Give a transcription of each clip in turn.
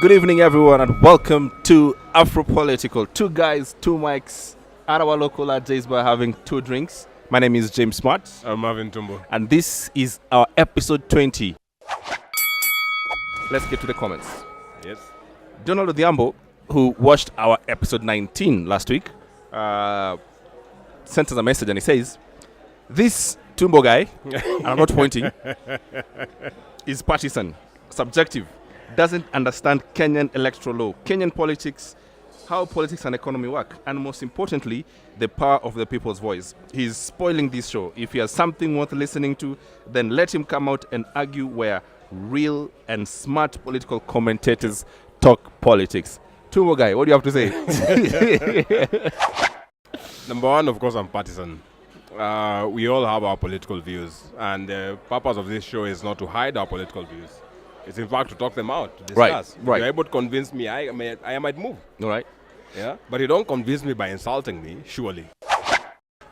Good evening, everyone, and welcome to Afro Political. Two guys, two mics at our local RJs by having two drinks. My name is James Smart. I'm Marvin Tumbo. And this is our episode 20. Let's get to the comments. Yes. Donald Odhiambo, who watched our episode 19 last week, sent us a message and he says, this Tumbo guy, and I'm not pointing, is partisan, subjective, doesn't understand Kenyan electoral law, Kenyan politics, how politics and economy work, and most importantly, the power of the people's voice. He's spoiling this show. If he has something worth listening to, then let him come out and argue where real and smart political commentators talk politics. Tumbo guy, what do you have to say? Number one, of course, I'm partisan. We all have our political views, and the purpose of this show is not to hide our political views. It's in fact to talk them out, to discuss. Right. If you're able to convince me, I might move. All right. Yeah, but you don't convince me by insulting me, surely. All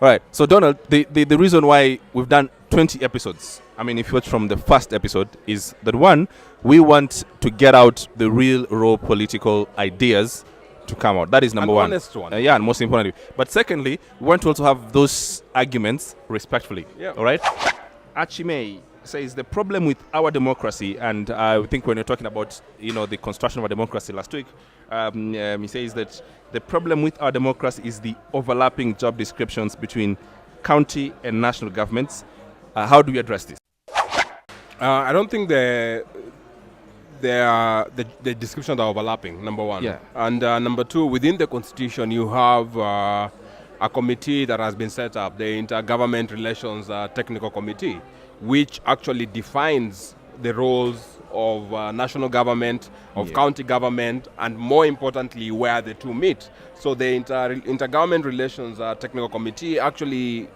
right. So, Donald, the reason why we've done 20 episodes, I mean, if you watch from the first episode, is that one, we want to get out the real, raw political ideas to come out. That is number one. Honest one. Yeah, and most importantly. But secondly, we want to also have those arguments respectfully. Yeah. All right? Achime says the problem with our democracy, and I think when you're talking about, the construction of a democracy last week, he says that the problem with our democracy is the overlapping job descriptions between county and national governments. How do we address this? I don't think the descriptions are overlapping, number one. Yeah. And number two, within the constitution, you have a committee that has been set up, the Intergovernment Relations Technical Committee, which actually defines the roles of national government, of county government, and more importantly, where the two meet. So the Intergovernment Relations Technical Committee actually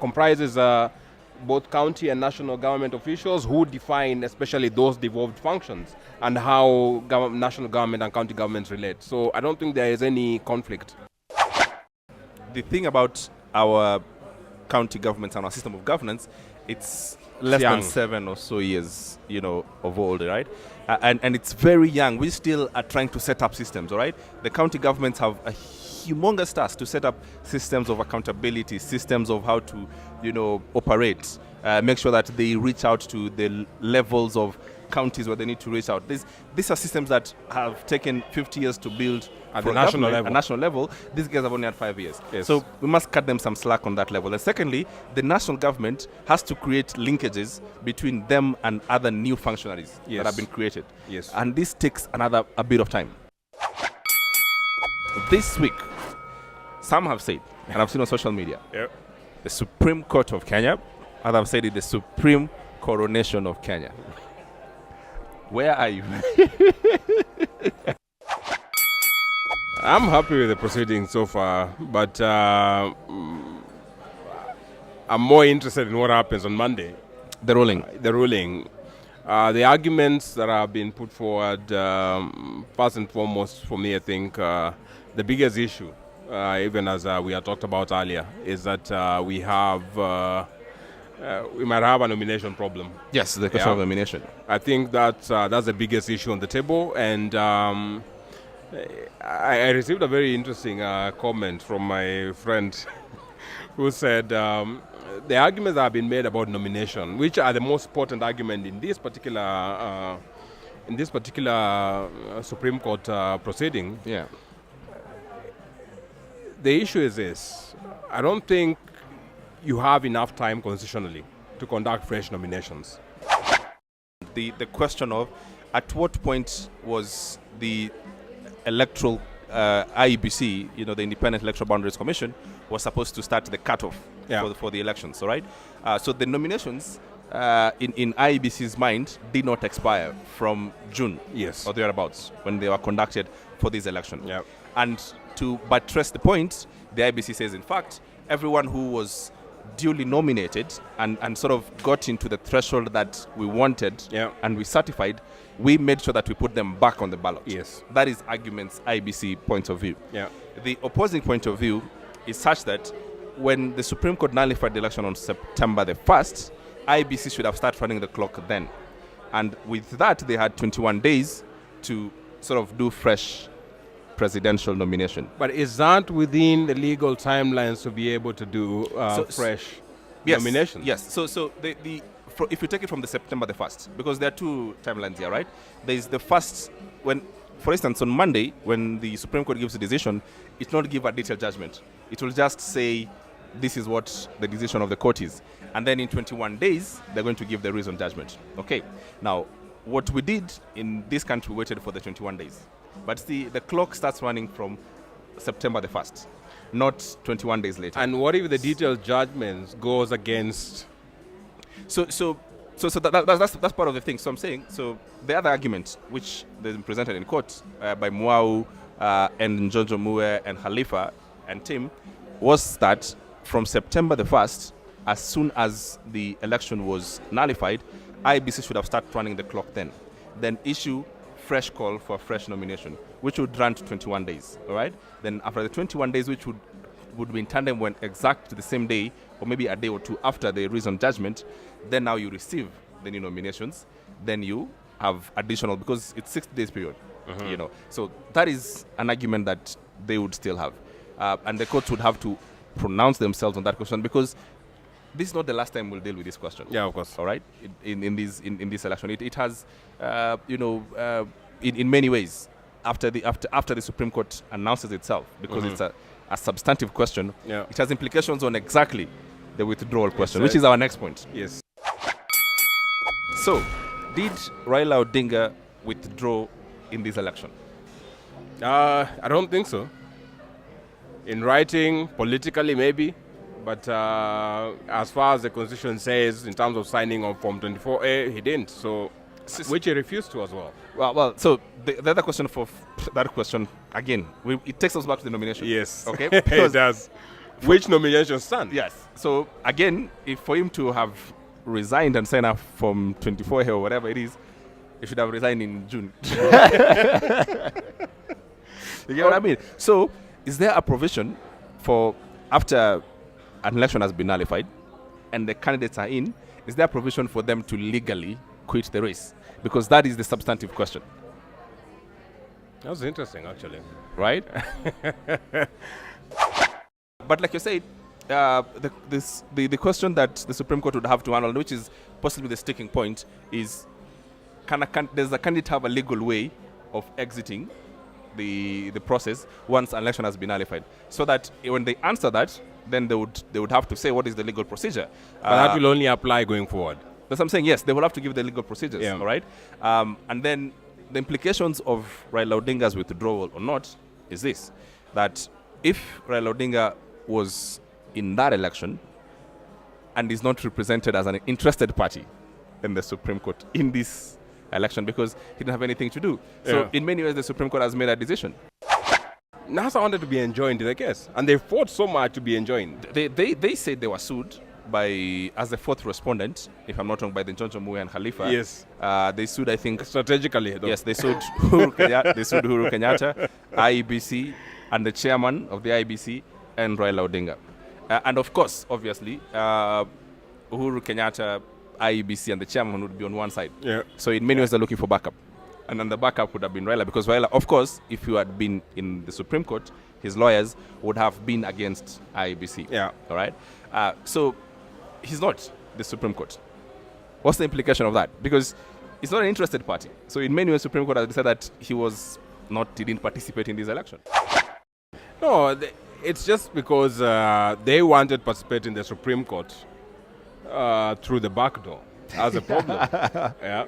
comprises both county and national government officials who define especially those devolved functions and how national government and county governments relate. So I don't think there is any conflict. The thing about our county governments and our system of governance, it's less than 7 or so years, of old, right? And it's very young. We still are trying to set up systems, all right? The county governments have a humongous task to set up systems of accountability, systems of how to, operate, make sure that they reach out to the levels of counties where they need to reach out. These are systems that have taken 50 years to build at the national level. At national level. These guys have only had 5 years. Yes. So we must cut them some slack on that level. And secondly, the national government has to create linkages between them and other new functionaries that have been created. Yes. And this takes a bit of time. This week, some have said, and I've seen on social media, the Supreme Court of Kenya, others have said it, the Supreme Coronation of Kenya. Where are you? I'm happy with the proceedings so far, but I'm more interested in what happens on Monday. The ruling. The arguments that have been put forward, first and foremost for me, I think the biggest issue, even as we had talked about earlier, is that we might have a nomination problem. Yes, the question of nomination. I think that's the biggest issue on the table, and I received a very interesting comment from my friend who said the arguments that have been made about nomination, which are the most important argument in this particular Supreme Court proceeding. Yeah. The issue is this: I don't think you have enough time constitutionally to conduct fresh nominations. The question of at what point was the electoral IEBC, the Independent Electoral Boundaries Commission, was supposed to start the cutoff for the elections, all right? So the nominations in IEBC's mind did not expire from June or thereabouts when they were conducted for this election. Yeah. And to buttress the point, the IEBC says, in fact, everyone who was duly nominated and sort of got into the threshold that we wanted and we certified, we made sure that we put them back on the ballot. Yes. That is argument's IBC point of view. Yeah. The opposing point of view is such that when the Supreme Court nullified the election on September the 1st, IBC should have started running the clock then. And with that, they had 21 days to sort of do fresh presidential nomination. But is that within the legal timelines to be able to do fresh nominations? Yes. So if you take it from the September the 1st, because there are two timelines here, right? There is the first, when, for instance, on Monday, when the Supreme Court gives a decision, it will not give a detailed judgment. It will just say, this is what the decision of the court is. And then in 21 days, they're going to give the reasoned judgment. Okay. Now, what we did in this country, we waited for the 21 days. But the clock starts running from September the 1st, not 21 days later. And what if the detailed judgment goes against? So that's part of the thing. So I'm saying, so the other argument, which they presented in court by Mwau and Njonjo Mue and Khalifa and Tim, was that from September the 1st, as soon as the election was nullified, IEBC should have started running the clock then issue fresh call for a fresh nomination, which would run to 21 days, all right? Then after the 21 days, which would be in tandem when exact the same day, or maybe a day or two after the reasoned judgment, then now you receive the new nominations, then you have additional, because it's 60 days period, you know. So that is an argument that they would still have. And the courts would have to pronounce themselves on that question, because this is not the last time we'll deal with this question. Yeah, of course. All right, in this election, it has, in many ways, after the Supreme Court announces itself, because it's a substantive question. Yeah. It has implications on exactly the withdrawal question, Yes, which is our next point. Yes. So, did Raila Odinga withdraw in this election? I don't think so. In writing, politically, maybe. But as far as the Constitution says, in terms of signing on Form 24A, he didn't. So, which he refused to as well. Well. So the other question for that question again, it takes us back to the nomination. Yes. Okay. It does. Which nomination stand? Yes. So again, if for him to have resigned and signed up Form 24A or whatever it is, he should have resigned in June. You get what I mean? So, is there a provision for after an election has been nullified and the candidates are in, is there a provision for them to legally quit the race? Because that is the substantive question. That was interesting, actually. Right? But like you said, the question that the Supreme Court would have to handle, which is possibly the sticking point, is does the candidate have a legal way of exiting the process once an election has been nullified? So that when they answer that, then they would have to say what is the legal procedure. But that will only apply going forward. That's what I'm saying. Yes, they will have to give the legal procedures. Yeah. All right. And then the implications of Raila Odinga's withdrawal or not is this: that if Raila Odinga was in that election and is not represented as an interested party in the Supreme Court in this election because he didn't have anything to do. So in many ways, the Supreme Court has made a decision. NASA wanted to be enjoined, I guess, and they fought so much to be enjoined. They said they were sued as the fourth respondent, if I'm not wrong, by the Njonjo Mue and Khalifa. Yes. They sued, I think, strategically, though. Yes, they sued Uhuru Kenyatta, IEBC, and the chairman of the IEBC, and Raila Odinga. And of course, obviously, Uhuru Kenyatta, IEBC, and the chairman would be on one side. Yeah. So in many ways, they're looking for backup. And then the backup would have been Raila, because Raila, of course, if you had been in the Supreme Court, his lawyers would have been against IEBC. Yeah. All right? So he's not the Supreme Court. What's the implication of that? Because it's not an interested party. So in many ways, Supreme Court has decided that he didn't participate in this election. No, it's just because they wanted to participate in the Supreme Court through the back door as a problem. Yeah.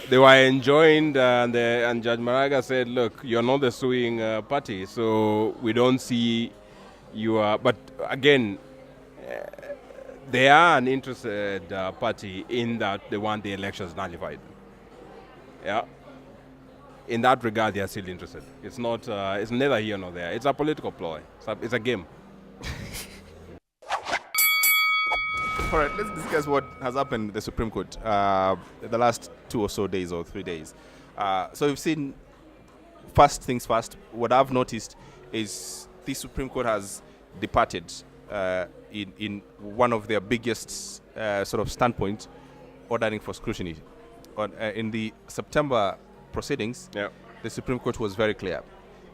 They were enjoined, and Judge Maraga said, look, you're not the suing party, so we don't see you are. But again, they are an interested party in that they want the elections nullified. Yeah. In that regard, they are still interested. It's not. It's neither here nor there. It's a political ploy. It's a game. All right, let's discuss what has happened in the Supreme Court the last 2 or so days or 3 days. So we've seen, first things first, what I've noticed is the Supreme Court has departed in one of their biggest sort of standpoints, ordering for scrutiny. in the September proceedings, the Supreme Court was very clear.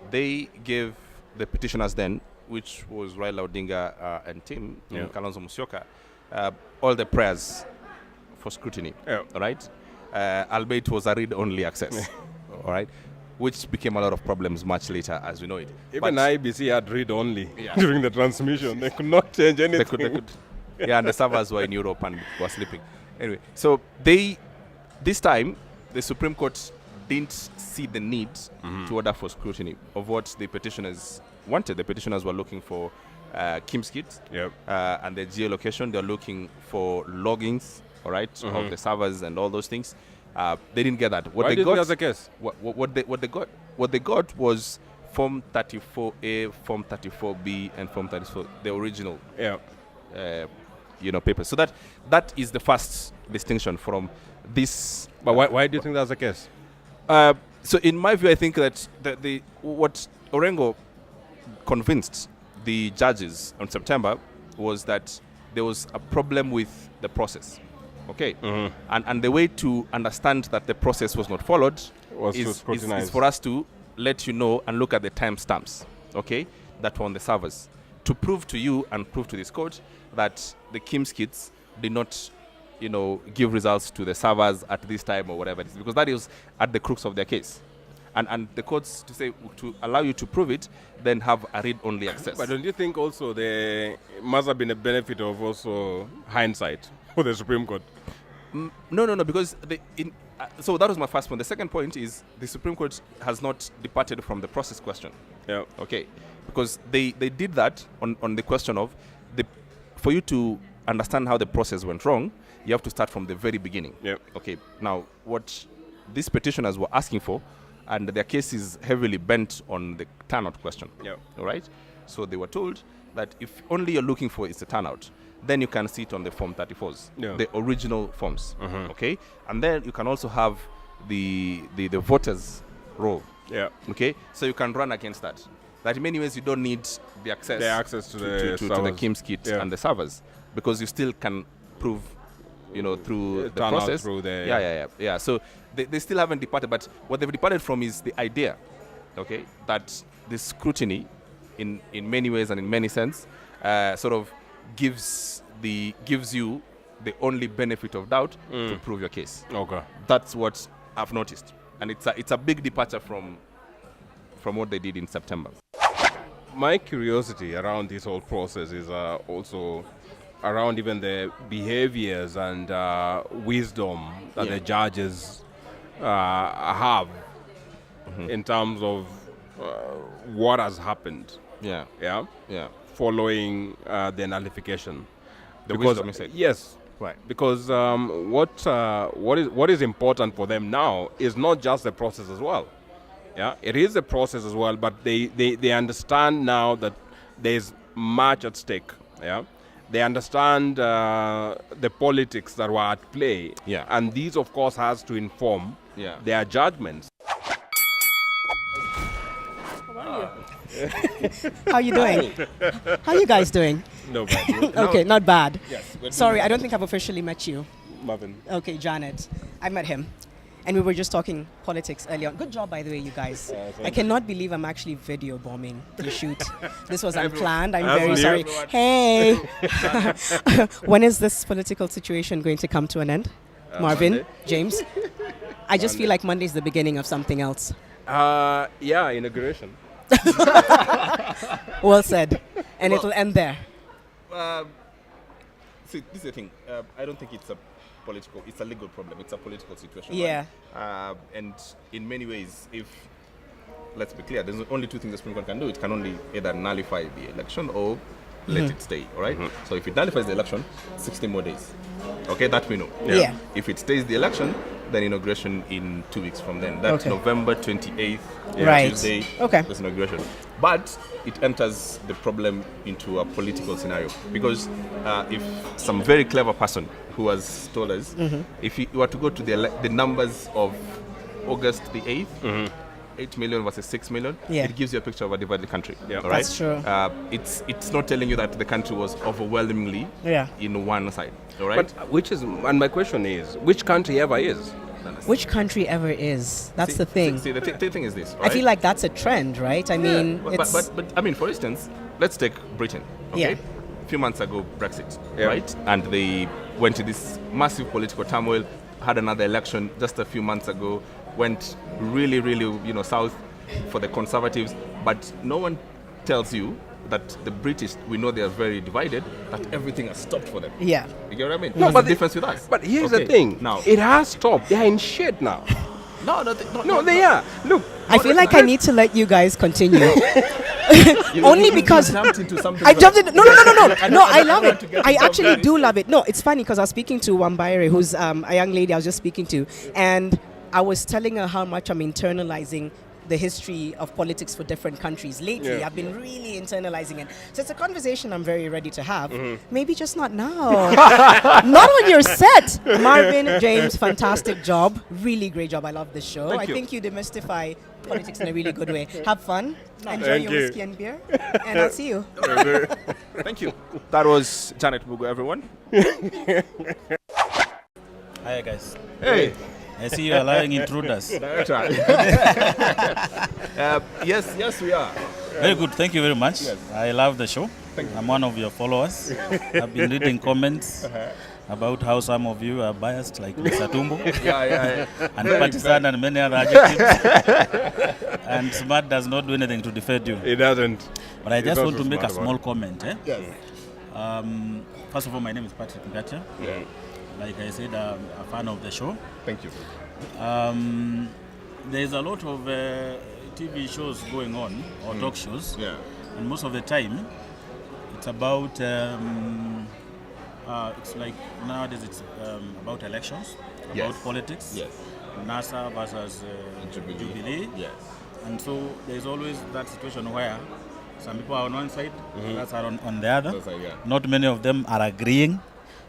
They gave the petitioners then, which was Raila Odinga and Tim Kalonzo Musyoka, all the prayers for scrutiny. All right, albeit it was a read-only access. All right, which became a lot of problems much later, as we know it. Even IBC had read-only during the transmission. They could not change anything. They could. Yeah, and the servers were in Europe and were sleeping. Anyway, so this time, the Supreme Court didn't see the need to order for scrutiny of what the petitioners wanted. The petitioners were looking for KIMS kits and their geolocation. They're looking for loggings, all right, of the servers and all those things. They didn't get that. Why did you think that's the case? What they got was Form 34A, Form 34B, and Form 34, the original papers. So that is the first distinction from this. But why do you think that's the case? So in my view, I think that what Orengo convinced the judges on September was that there was a problem with the process. Okay, and the way to understand that the process was not followed is for us to let you know and look at the timestamps, okay, that were on the servers, to prove to you and prove to this court that the KIMS kits did not, give results to the servers at this time or whatever it is, because that is at the crux of their case. And the courts to allow you to prove it, then have a read-only access. But don't you think also there must have been a benefit of also hindsight for the Supreme Court? No, because so that was my first point. The second point is the Supreme Court has not departed from the process question. Yeah. Okay. Because they did that on the question of for you to understand how the process went wrong, you have to start from the very beginning. Yeah. Okay. Now, what these petitioners were asking for, and their case is heavily bent on the turnout question. Yeah. All right. So they were told that if only you're looking for is the turnout, then you can see it on the Form 34s, the original forms. Okay. And then you can also have the voters' roll. Yeah. Okay. So you can run against that. That in many ways you don't need the access to the KIMS kit and the servers, because you still can prove, through the process. Through the Yeah. So they still haven't departed, but what they've departed from is the idea, okay, that the scrutiny, in many ways and in many sense, sort of gives you the only benefit of doubt to prove your case. Okay. That's what I've noticed, and it's a big departure from what they did in September. My curiosity around this whole process is also around even the behaviors and wisdom that the judges have in terms of what has happened. Yeah. Following the nullification. Wisdom, you said? Yes. Right. Because what is important for them now is not just the process as well. Yeah, it is a process as well, but they understand now that there's much at stake. Yeah, they understand the politics that were at play. Yeah, and these, of course, has to inform their judgments. How are you doing? How are you guys doing? No bad. Okay, not bad. Yes. Sorry, I don't think I've officially met you. Marvin. Okay, Janet. I met him. And we were just talking politics earlier on. Good job, by the way, you guys. I cannot believe I'm actually video bombing the shoot. This was unplanned. I'm very sorry. Hey! When is this political situation going to come to an end? Marvin, Monday. James? I just feel like Monday's the beginning of something else. Inauguration. Well said. And it'll end there. See, this is the thing. I don't think it's a legal problem. It's a political situation. Yeah. Right? And in many ways, let's be clear, there's only two things the Supreme Court can do. It can only either nullify the election or let it stay, all right? So if it nullifies the election, 60 more days. Okay, that we know. Yeah. If it stays the election, then inauguration in 2 weeks from then. That's November 28th, right. Tuesday, this inauguration. But it enters the problem into a political scenario, because if some very clever person who has told us, if you were to go to the numbers of August the 8th, 8 million versus 6 million, it gives you a picture of a divided country. Yeah. All right? That's true. It's not telling you that the country was overwhelmingly in one side. All right? But and my question is, which country ever is? Which country ever is? That's the thing. See, the thing is this, right? I feel like that's a trend, right? I mean, but I mean, for instance, let's take Britain. Okay? A few months ago, Brexit, right? And they went to this massive political turmoil, had another election just a few months ago, went really, really, south for the Conservatives, but no one tells you that the British, we know they are very divided, that everything has stopped for them. Yeah. You get what I mean? No, What's but the difference with us? But here's the thing. Now, it has stopped. They are in shit now. No, they are. Look. I feel like I need to let you guys continue. Only because you jumped into something. I jumped into no, I love it. I actually do love it. No, it's funny because I was speaking to Wambaire, who's a young lady I was just speaking to, and I was telling her how much I'm internalizing the history of politics for different countries. Lately, I've been really internalizing it. So it's a conversation I'm very ready to have. Maybe just not now. Not on your set. Marvin, James, fantastic job. Really great job. I love this show. I think you demystify politics in a really good way. Have fun. Enjoy your whiskey and beer. And I'll see you. Thank you. That was Janet Mugo, everyone. Hi, guys. Hey. I see you allowing intruders. Yes, we are. Very good. Thank you very much. Yes. I love the show. I'm one of your followers. I've been reading comments about how some of you are biased, like Mr. Tumbo. And partisan and many other adjectives. And Smart does not do anything to defend you. It doesn't. But I just want to make a small comment. Yes. First of all, my name is Patrick Ngatia. Yeah. Like I said, I'm a fan of the show. Thank you. There's a lot of TV shows going on, or talk shows, and most of the time it's about, it's like nowadays it's about elections, about politics, NASA versus Jubilee. Yes. And so there's always that situation where some people are on one side, others are on the other. Not many of them are agreeing.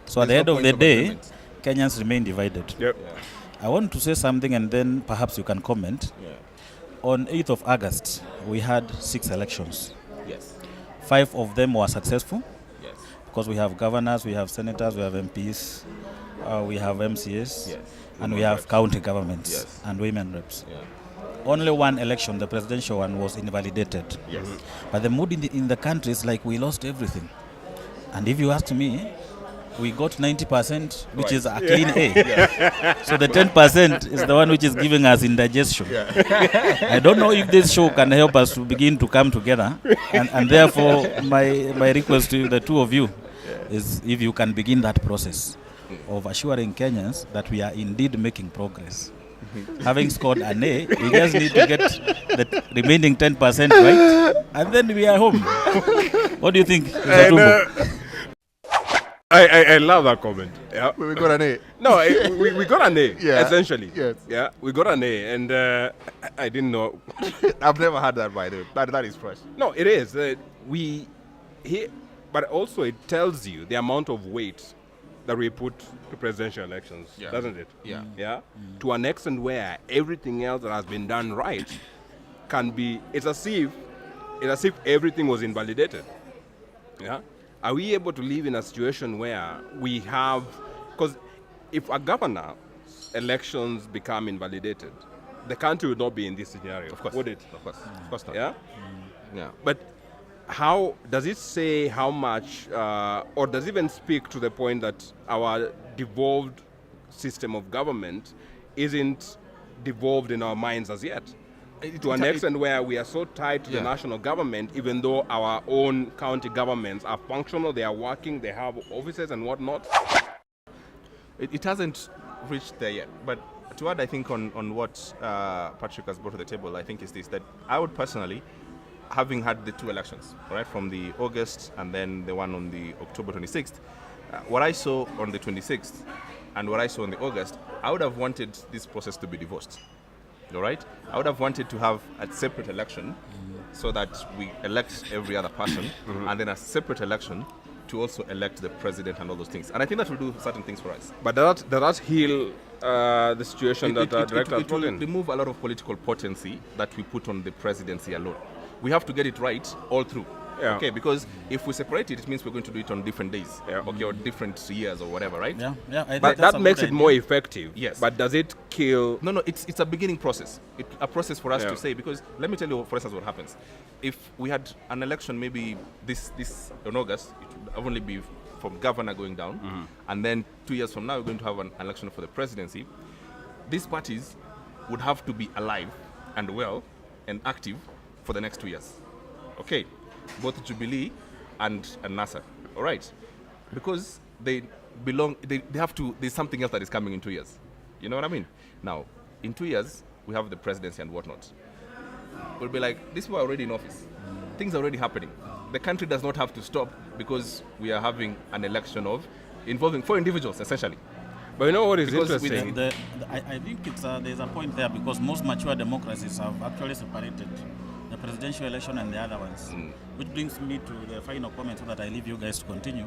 So at the end of the day, Kenyans remain divided. Yep. I want to say something and then perhaps you can comment. On 8th of August, we had 6 elections. Yes. 5 of them were successful. Yes. Because we have governors, we have senators, we have MPs, we have MCAs, and we have county governments and women reps. Only one election, the presidential one, was invalidated. Yes. But the mood in the country is like we lost everything. And if you ask me, we got 90%, which is a clean A. So the 10% is the one which is giving us indigestion. I don't know if this show can help us to begin to come together. And therefore, my request to the two of you is if you can begin that process of assuring Kenyans that we are indeed making progress. Having scored an A, we just need to get the remaining 10% right, and then we are home. What do you think, Mr. Tumbo? I love that comment. Yeah. We got an A. No, we got an A, essentially. Yes. Yeah, we got an A, and I didn't know. I've never had that, by the way. That is fresh. No, it is. But also it tells you the amount of weight that we put to presidential elections, doesn't it? Yeah. Yeah. To an extent where everything else that has been done right can be. It's as if everything was invalidated. Yeah. Are we able to live in a situation where we have, because if a governor elections become invalidated, the country would not be in this scenario, of course, would it? Of course not. Yeah? Yeah. But how, does it say how much, or does it even speak to the point that our devolved system of government isn't devolved in our minds as yet? To an extent where we are so tied to the national government, even though our own county governments are functional, they are working, they have offices and whatnot. It hasn't reached there yet. But to add, I think, on what Patrick has brought to the table, I think is this, that I would personally, having had the 2 elections, right, from the August and then the one on the October 26th, what I saw on the 26th and what I saw on the August, I would have wanted this process to be divorced. All right? I would have wanted to have a separate election so that we elect every other person and then a separate election to also elect the president and all those things. And I think that will do certain things for us. But does that heal the situation that the director has put in? It will remove a lot of political potency that we put on the presidency alone. We have to get it right all through. Yeah. Okay, because if we separate it, it means we're going to do it on different days. Yeah. Okay, or different years or whatever, right? Yeah, yeah. I think But that's that a makes good it idea. more effective. Yes. But does it kill? No, it's a beginning process. A process for us Yeah. to say, because let me tell you, for instance, what happens. If we had an election maybe this in August, it would only be from governor going down, and then 2 years from now, we're going to have an election for the presidency. These parties would have to be alive and well and active for the next 2 years. Okay, both Jubilee and NASA. All right, because they belong. They have to. There's something else that is coming in 2 years. You know what I mean? Now, in 2 years, we have the presidency and whatnot. We'll be like, these people are already in office. Things are already happening. The country does not have to stop because we are having an election involving 4 individuals, essentially. But you know what is Because with interesting? I think there's a point there because most mature democracies have actually separated the presidential election and the other ones. Which brings me to the final comment so that I leave you guys to continue.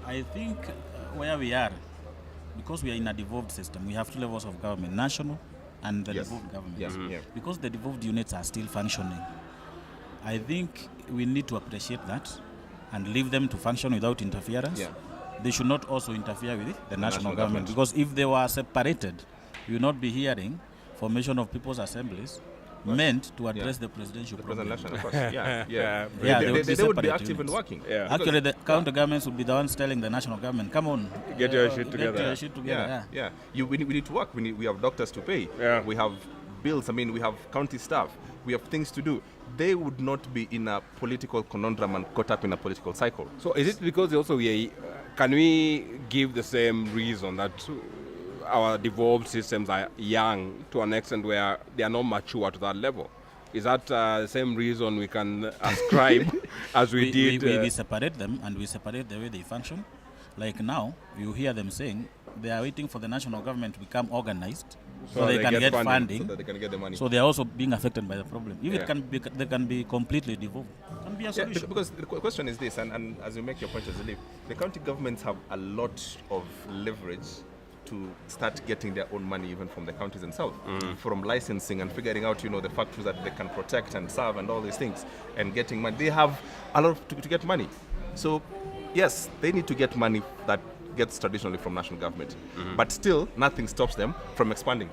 I think where we are, because we are in a devolved system, we have 2 levels of government, national and the Yes. devolved government. Yes. Yeah. Because the devolved units are still functioning, I think we need to appreciate that and leave them to function without interference. Yeah. They should not also interfere with the national national government, government. because if they were separated, you will not be hearing formation of people's assemblies meant to address the presidential The problem. president election, of course. Yeah. Yeah. Yeah, they, they would be they would be separate active and units. working. Yeah. Actually, the counter governments would be the ones telling the national government, come on, Get your shit together." Get your shit together. Yeah. We need to work. We have doctors to pay. Yeah. We have bills. I mean, we have county staff. We have things to do. They would not be in a political conundrum and caught up in a political cycle. So is it because also can we give the same reason that our devolved systems are young to an extent where they are not mature to that level? Is that the same reason we can ascribe as we did? We separate them and we separate the way they function. Like now, you hear them saying they are waiting for the national government to become organized so they can get funding. So that they can get the money. So they are also being affected by the problem. If Yeah. they can be completely devolved, it can be a Yeah, solution. because the question is this, and as you make your point as a leap, the county governments have a lot of leverage to start getting their own money even from the counties themselves, from licensing and figuring out, the factories that they can protect and serve and all these things, and getting money. They have a lot to get money. So, yes, they need to get money that gets traditionally from national government, but still nothing stops them from expanding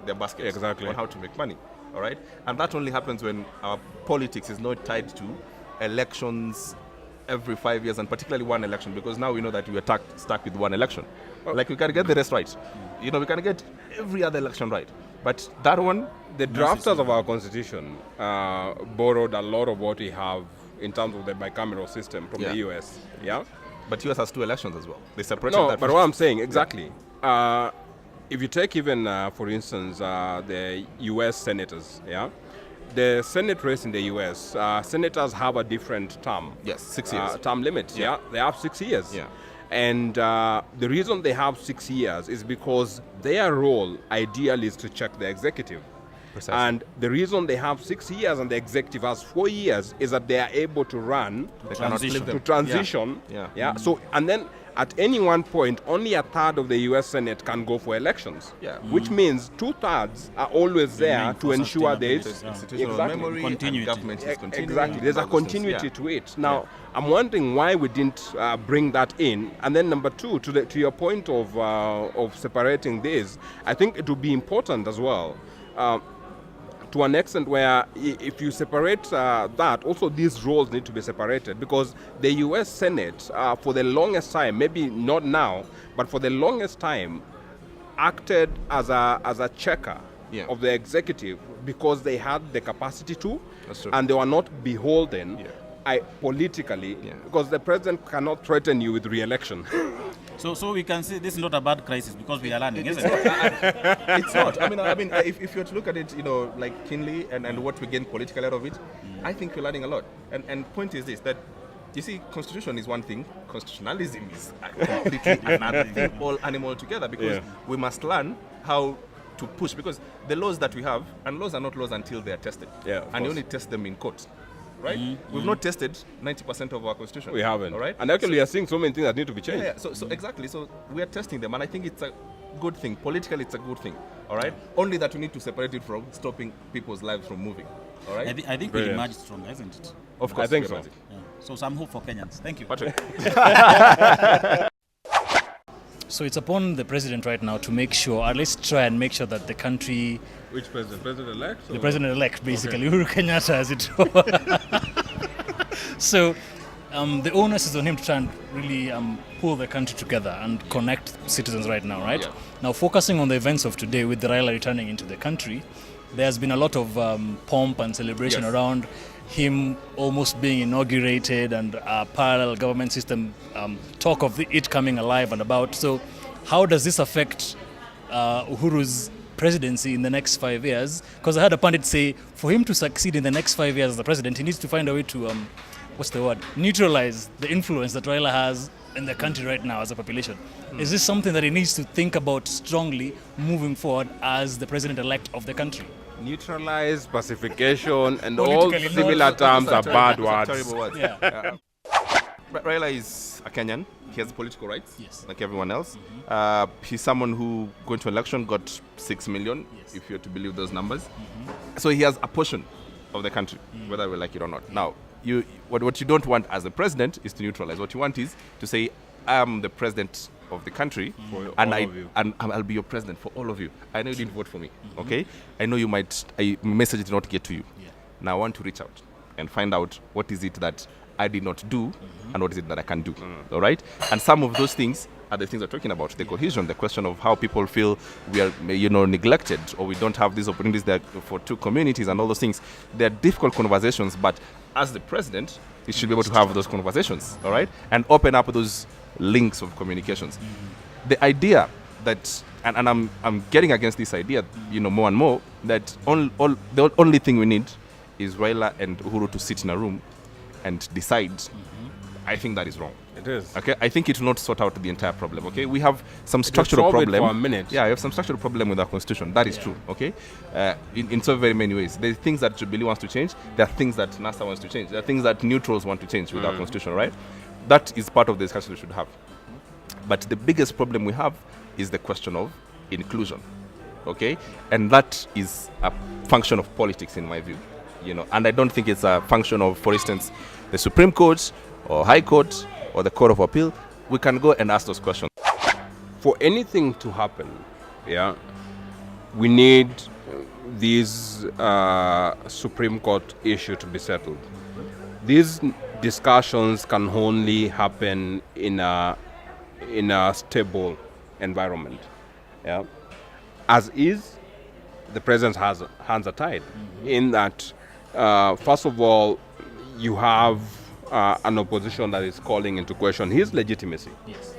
their baskets Exactly. on how to make money. All right, and that only happens when our politics is not tied to elections every 5 years, and particularly one election, because now we know that we are stuck with one election. Like, we can get the rest right. We can get every other election right, but that one, The drafters of our constitution borrowed a lot of what we have in terms of the bicameral system from the Yeah. US. Yeah. but US has 2 elections as well. They separated No, that. but what I'm saying exactly. If you take even, for instance, the U.S. senators, yeah, the Senate race in the U.S., senators have a different term. Yes, 6 years. Term limit. Yeah. Yeah, they have 6 years. Yeah. And the reason they have 6 years is because their role ideally is to check the executive. Precisely. And the reason they have 6 years and the executive has 4 years is that they are able to run They cannot transition. flip them. to transition. Yeah. So, and then at any one point, only a third of the U.S. Senate can go for elections. Yeah. Which means 2/3 are always there Remain to for ensure there is sustainability. Institutional exactly. memory Continuity. and government is continuing. Exactly. There's a all those things. continuity Yeah. to it. Now, I'm wondering why we didn't bring that in. And then number two, to your point of separating this, I think it would be important as well. To an extent where if you separate that, also these roles need to be separated, because the U.S. Senate, for the longest time, maybe not now, but for the longest time, acted as a checker Yeah. of the executive because they had the capacity to, That's true. and they were not beholden politically, Yeah. because the president cannot threaten you with re-election. So we can say this is not a bad crisis because we are learning, isn't it? It's not. I mean, if you were to look at it, like keenly and what we gain politically out of it, I think we're learning a lot. And point is this, that you see, constitution is one thing, constitutionalism is completely another thing, all animal together, because Yeah. we must learn how to push, because the laws that we have, and laws are not laws until they are tested. Yeah, of and you course. only test them in court. Right? We've not tested 90% of our constitution. We haven't. All right? And actually, we are seeing so many things that need to be changed. Yeah. So exactly. So we are testing them, and I think it's a good thing. Politically, it's a good thing. All right. Only that we need to separate it from stopping people's lives from moving. All right. I think we'll emerge stronger, isn't it? Of course, I think so. Yeah. So some hope for Kenyans. Thank you. Patrick. So it's upon the president right now to make sure, at least try and make sure that the country, Which president? President-elect? the president-elect basically, Uhuru Kenyatta as it were. So the onus is on him to try and really pull the country together and connect citizens right now, right? Yeah. Now focusing on the events of today with the Raila returning into the country, there's been a lot of pomp and celebration Yes. around him almost being inaugurated and a parallel government system, talk of it coming alive and about. So how does this affect Uhuru's presidency in the next 5 years? Because I heard a pundit say for him to succeed in the next 5 years as the president, he needs to find a way to, neutralize the influence that Raila has in the country right now as a population. Is this something that he needs to think about strongly moving forward as the president-elect of the country? Neutralize, pacification, and all Politically, similar terms are bad Those are words. terrible words. Yeah. Raila is a Kenyan. He has political rights, Yes. like everyone else. He's someone who, going to election, got 6 million, if you're to believe those numbers. So he has a portion of the country, whether we like it or not. Now, what you don't want as a president is to neutralize. What you want is to say, I'm the president of the country, and all of you. I'll be your president for all of you. I know you didn't vote for me, okay? I know a message did not get to you. Yeah. Now I want to reach out and find out what is it that I did not do and what is it that I can do, all right? And some of those things are the things we're talking about, the cohesion, the question of how people feel we are, neglected, or we don't have these opportunities there for two communities and all those things. They're difficult conversations, but as the president, he should be able to have those conversations, all right? And open up those links of communications. The idea that, and I'm getting against this idea, more and more, that the only thing we need is Raila and Uhuru to sit in a room and decide. I think that is wrong. It is. Okay, I think it will not sort out the entire problem. Okay, we have some will structural solve it problem. for a minute. Yeah, we have some structural problem with our constitution. That is true. Okay, in so very many ways. There are things that Jubilee wants to change. There are things that NASA wants to change. There are things that neutrals want to change with our constitution. Right? That is part of the discussion we should have. But the biggest problem we have is the question of inclusion. Okay, and that is a function of politics, in my view. And I don't think it's a function of, for instance, the Supreme Court or High Court or the Court of Appeal. We can go and ask those questions. For anything to happen, we need this Supreme Court issue to be settled. These discussions can only happen in a stable environment. Yeah, as is, the president's hands are tied. In that, first of all, you have an opposition that is calling into question his legitimacy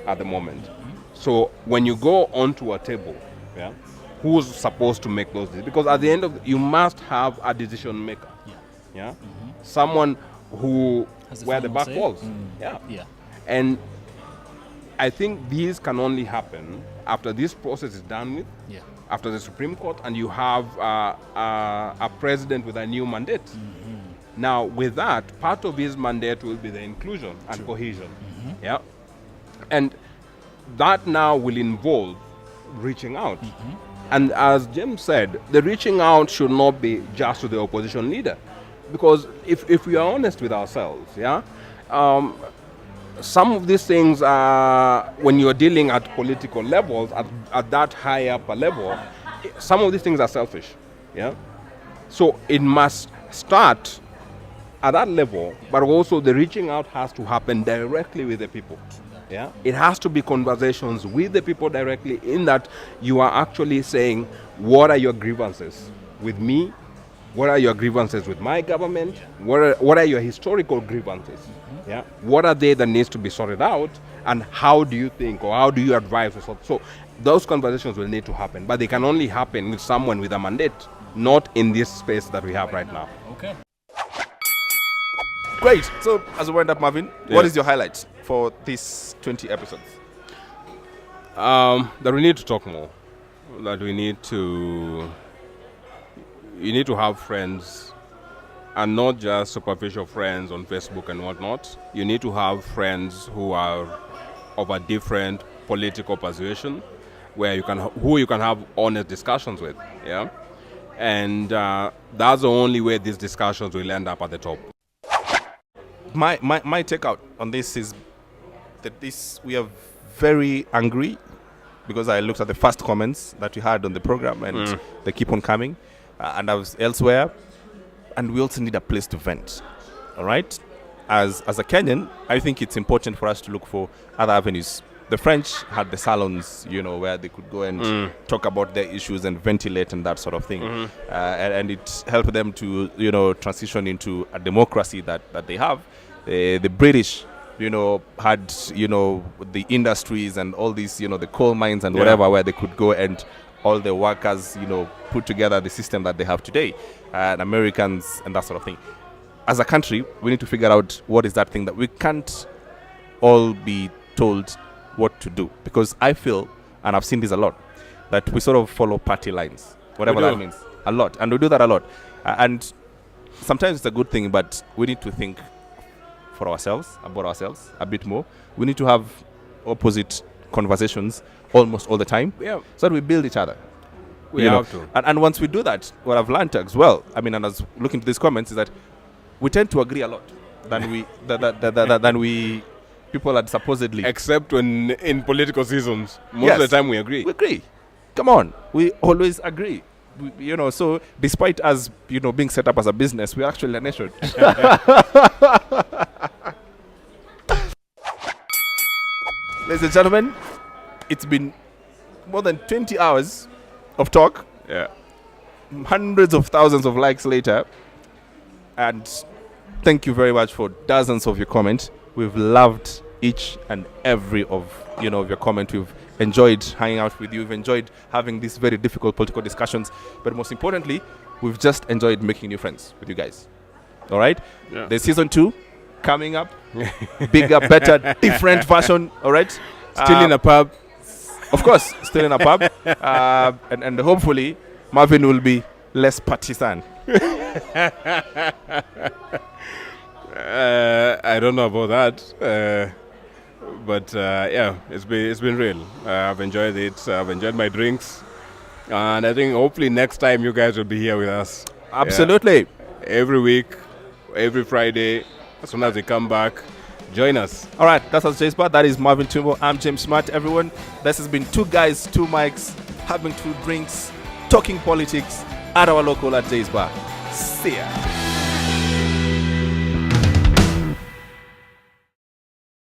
at the moment. So when you go onto a table, who's supposed to make those decisions? Because at the end of you must have a decision maker. Someone who Has the where the final buck say. falls. Yeah. And I think these can only happen after this process is done with, Yeah. after the Supreme Court, and you have a president with a new mandate. Now, with that, part of his mandate will be the inclusion and cohesion. And that now will involve reaching out. And as Jim said, the reaching out should not be just to the opposition leader. Because if we are honest with ourselves, some of these things are, when you're dealing at political levels, at that high upper level, some of these things are selfish. So it must start at that level, but also the reaching out has to happen directly with the people. It has to be conversations with the people directly, in that you are actually saying, what are your grievances with me? What are your grievances with my government? What are your historical grievances? What are they that needs to be sorted out? And how do you think, or how do you advise? So those conversations will need to happen, but they can only happen with someone with a mandate, not in this space that we have right now. Okay. Great. So as we wind up, Marvin, what is your highlight for these 20 episodes? That we need to talk more. That we need to... You need to have friends, and not just superficial friends on Facebook and whatnot. You need to have friends who are of a different political persuasion, where who you can have honest discussions with. Yeah, and that's the only way these discussions will end up at the top. My takeout on this is that we are very angry because I looked at the first comments that we had on the program and they keep on coming, and I was elsewhere, and we also need a place to vent. All right, as a Kenyan, I think it's important for us to look for other avenues. The French had the salons, where they could go and talk about their issues and ventilate and that sort of thing, and it helped them to transition into a democracy that they have. The British had the industries and all these the coal mines and whatever, where they could go and all the workers put together the system that they have today, and Americans and that sort of thing. As a country, we need to figure out what is that thing that we can't all be told what to do, because I feel, and I've seen this a lot, that we sort of follow party lines, whatever that means, a lot, and we do that a lot, and sometimes it's a good thing, but we need to think about ourselves a bit more. We need to have opposite conversations almost all the time, so that we build each other. We have to. And once we do that, what I've learned as well, and as looking to these comments, is that we tend to agree a lot than we people had supposedly. Except when in political seasons, most of the time we agree. We agree. Come on, we always agree. So despite us, being set up as a business, we're actually a nation. Ladies and gentlemen, it's been more than 20 hours of talk. Yeah. Hundreds of thousands of likes later. And thank you very much for dozens of your comments. We've loved each and every of your comment. We've enjoyed hanging out with you. We've enjoyed having these very difficult political discussions. But most importantly, we've just enjoyed making new friends with you guys. All right? Yeah. There's season 2 coming up. Bigger, better, different version. All right? Still in a pub. Of course, still in a pub. And hopefully, Marvin will be less partisan. I don't know about that. But it's been real. I've enjoyed it. I've enjoyed my drinks. And I think hopefully next time you guys will be here with us. Absolutely. Yeah. Every week, every Friday, as soon as we come back, join us. All right, that's us, J-Spot. That is Marvin Tumbo. I'm James Smart. Everyone, this has been 2 guys, 2 mics, having 2 drinks, talking politics at our local at J-Spot. See ya.